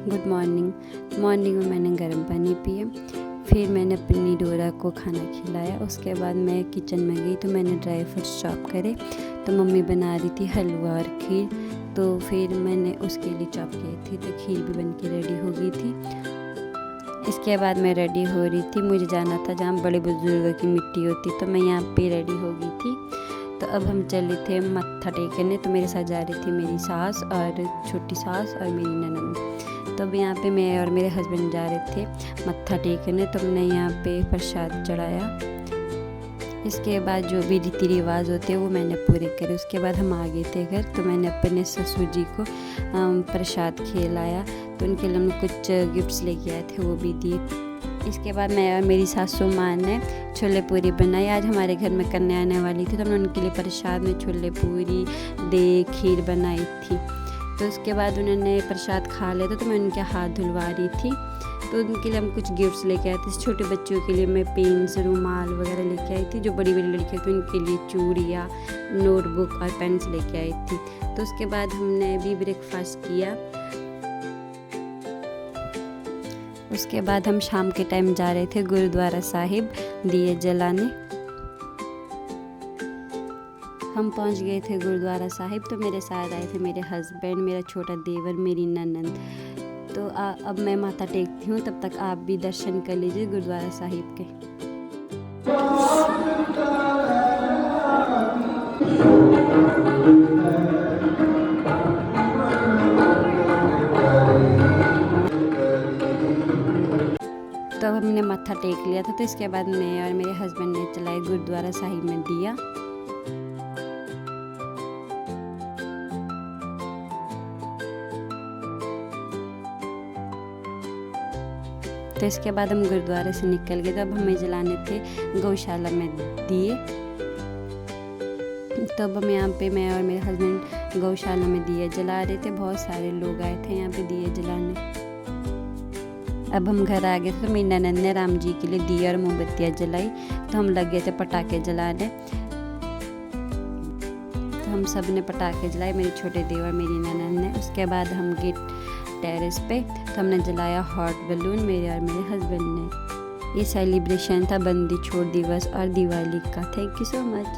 Good morning. Morning में मैंने गर्म पानी पिया, फिर मैंने अपनी डोरा को खाना खिलाया। उसके बाद मैं किचन में गई तो मैंने ड्राई फ्रूट्स चॉप करे। तो मम्मी बना रही थी हलवा और खीर, तो फिर मैंने उसके लिए चॉप किए थे, तो खीर भी बन के रेडी हो गई थी। इसके बाद मैं रेडी हो रही थी, मुझे जाना था जहाँ बड़े बुजुर्गों की मिट्टी होती, तो मैं यहाँ पे रेडी हो गई थी। तो अब हम चले थे मत्था टेकने, तो मेरे साथ जा रही थी मेरी सास और छोटी सास और मेरी ननद। तो अब यहाँ पे मैं और मेरे हस्बैंड जा रहे थे मत्था टेकने, तो हमने यहाँ पे प्रसाद चढ़ाया। इसके बाद जो भी रीति रिवाज होते हैं वो मैंने पूरे करे। उसके बाद हम आ गए थे घर, तो मैंने अपने ससुर जी को प्रसाद खिलाया, तो उनके लिए हम कुछ गिफ्ट्स लेके आए थे, वो भी दिए। इसके बाद मैं और मेरी सासू माँ ने छोले पूरी बनाई। आज हमारे घर में कन्या आने वाली थी, तो हमने उनके लिए प्रसाद में छोले पूरी दे खीर बनाई थी। तो उसके बाद उन्होंने प्रसाद खा लिया, तो मैं उनके हाथ धुलवा रही थी। तो उनके लिए हम कुछ गिफ्ट्स लेके आए थे। छोटे बच्चों के लिए मैं पेन्स, रुमाल वगैरह लेके आई थी। जो बड़ी बड़ी लड़कियाँ थी उनके लिए चूड़ियाँ, नोटबुक और पेन्स लेके आई थी। तो उसके बाद हमने भी ब्रेकफास्ट किया। उसके बाद हम शाम के टाइम जा रहे थे गुरुद्वारा साहिब दिए जलाने। हम पहुंच गए थे गुरुद्वारा साहिब, तो मेरे साथ आए थे मेरे हस्बैंड, मेरा छोटा देवर, मेरी ननद। तो अब मैं माथा टेकती हूँ, तब तक आप भी दर्शन कर लीजिए गुरुद्वारा साहिब के। तो अब हमने माथा टेक लिया था, तो इसके बाद मैं और मेरे हस्बैंड ने चलाए गुरुद्वारा साहिब में दिया। तो इसके बाद हम गुरुद्वारे से निकल गए। तो अब हमें जलाने थे गौशाला में दिए। तो अब हम यहाँ पे मैं और मेरे हस्बैंड गौशाला में दिए जला रहे थे। बहुत सारे लोग आए थे यहाँ पे दिए जलाने। अब हम घर आ गए थे, तो मेरी ननद ने राम जी के लिए दिए और मोमबत्तियाँ जलाई। तो हम लग गए थे पटाखे जलाने। तो हम सब ने पटाखे जलाए, मेरे छोटे देवर, मेरी ननद ने। उसके बाद हम गए टेरेस पे, तो हमने जलाया हॉट बलून, मेरे और मेरे हस्बैंड ने। ये सेलिब्रेशन था बंदी छोड़ दिवस और दिवाली का। Thank you so much.